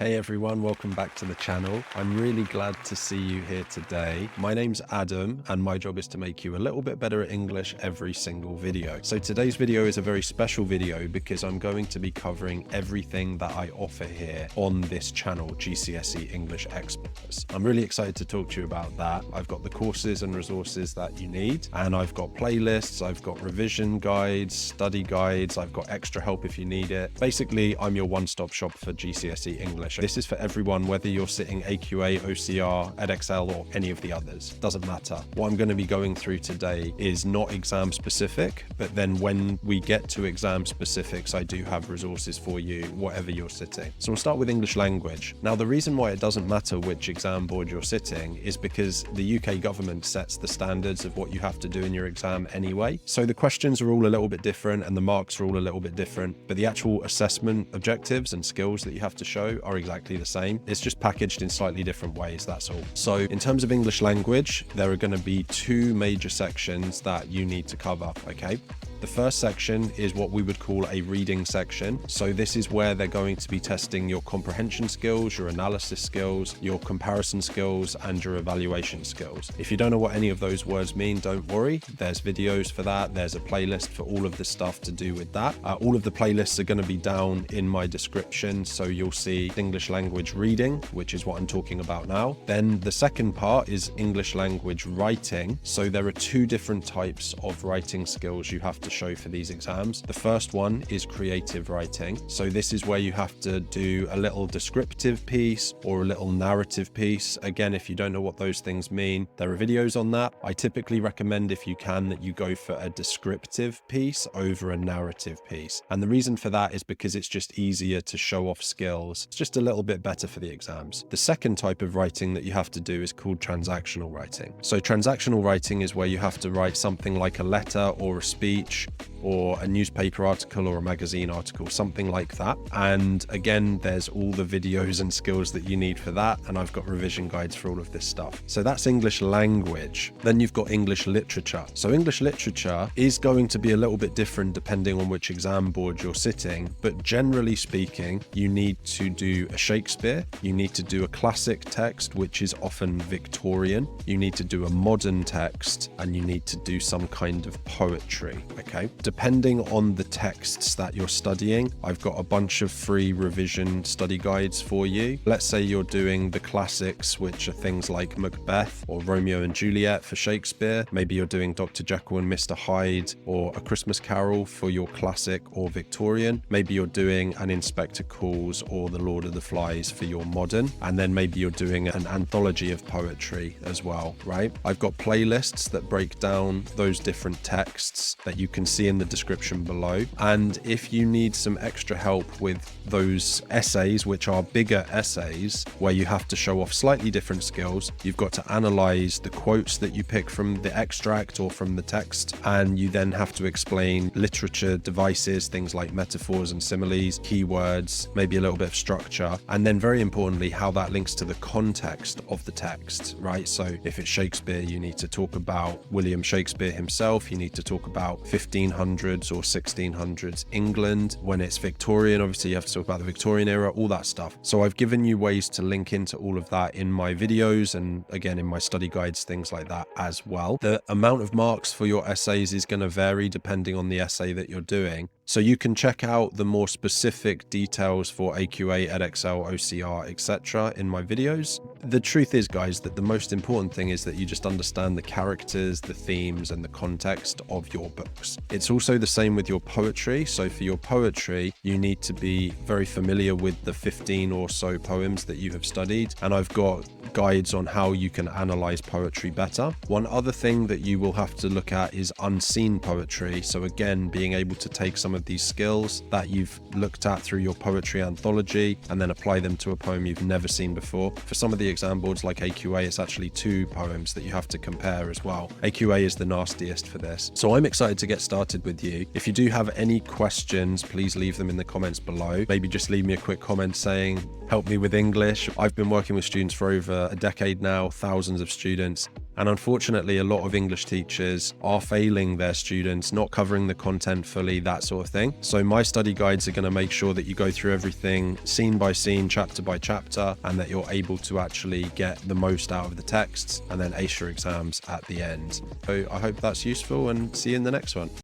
Hey everyone, welcome back to the channel. I'm really glad to see you here today. My name's Adam and my job is to make you a little bit better at English every single video. So today's video is a very special video because I'm going to be covering everything that I offer here on this channel, GCSE English Experts. I'm really excited to talk to you about that. I've got the courses and resources that you need, and I've got playlists, I've got revision guides, study guides, I've got extra help if you need it. Basically, I'm your one-stop shop for GCSE English. This is for everyone, whether you're sitting AQA, OCR, EdXL, or any of the others. Doesn't matter. What I'm going to be going through today is not exam specific, but then when we get to exam specifics, I do have resources for you, whatever you're sitting. So we'll start with English language. Now, the reason why it doesn't matter which exam board you're sitting is because the UK government sets the standards of what you have to do in your exam anyway. So the questions are all a little bit different and the marks are all a little bit different, but the actual assessment objectives and skills that you have to show are exactly the same. It's just packaged in slightly different ways, that's all. So in terms of English language, there are going to be two major sections that you need to cover, okay? The first section is what we would call a reading section. So this is where they're going to be testing your comprehension skills, your analysis skills, your comparison skills, and your evaluation skills. If you don't know what any of those words mean, don't worry. There's videos for that. There's a playlist for all of the stuff to do with that. All of the playlists are going to be down in my description. So you'll see English language reading, which is what I'm talking about now. Then the second part is English language writing. So there are two different types of writing skills you have to show for these exams. The first one is creative writing. So this is where you have to do a little descriptive piece or a little narrative piece. Again, if you don't know what those things mean, there are videos on that. I typically recommend, if you can, that you go for a descriptive piece over a narrative piece. And the reason for that is because it's just easier to show off skills. It's just a little bit better for the exams. The second type of writing that you have to do is called transactional writing. So transactional writing is where you have to write something like a letter or a speech or a newspaper article or a magazine article, something like that. And again, there's all the videos and skills that you need for that, and I've got revision guides for all of this stuff. So that's English language. Then you've got English literature. So English literature is going to be a little bit different depending on which exam board you're sitting, but generally speaking, you need to do a Shakespeare, you need to do a classic text, which is often Victorian, you need to do a modern text, and you need to do some kind of poetry. Okay, depending on the texts that you're studying, I've got a bunch of free revision study guides for you. Let's say you're doing the classics, which are things like Macbeth or Romeo and Juliet for Shakespeare. Maybe you're doing Dr. Jekyll and Mr. Hyde or A Christmas Carol for your classic or Victorian. Maybe you're doing an Inspector Calls or The Lord of the Flies for your modern. And then maybe you're doing an anthology of poetry as well, right? I've got playlists that break down those different texts that you can see in the description below. And if you need some extra help with those essays, which are bigger essays where you have to show off slightly different skills, you've got to analyze the quotes that you pick from the extract or from the text, and you then have to explain literature devices, things like metaphors and similes, keywords, maybe a little bit of structure, and then very importantly, how that links to the context of the text, right? So if it's Shakespeare, you need to talk about William Shakespeare himself, you need to talk about 1500s or 1600s England. When it's Victorian, obviously you have to talk about the Victorian era, all that stuff. So I've given you ways to link into all of that in my videos and again in my study guides, things like that as well. The amount of marks for your essays is going to vary depending on the essay that you're doing. So you can check out the more specific details for AQA, EdXL, OCR, etc. in my videos. The truth is, guys, that the most important thing is that you just understand the characters, the themes, and the context of your books. It's also the same with your poetry. So for your poetry, you need to be very familiar with the 15 or so poems that you have studied. And I've got guides on how you can analyze poetry better. One other thing that you will have to look at is unseen poetry. So again, being able to take some of these skills that you've looked at through your poetry anthology and then apply them to a poem you've never seen before. For some of the exam boards like AQA, it's actually 2 poems that you have to compare as well. AQA is the nastiest for this. So I'm excited to get started with you. If you do have any questions, please leave them in the comments below. Maybe just leave me a quick comment saying, help me with English. I've been working with students for over a decade now, thousands of students. And unfortunately, a lot of English teachers are failing their students, not covering the content fully, that sort of thing. So my study guides are going to make sure that you go through everything scene by scene, chapter by chapter, and that you're able to actually get the most out of the texts and then ace your exams at the end. So I hope that's useful, and see you in the next one.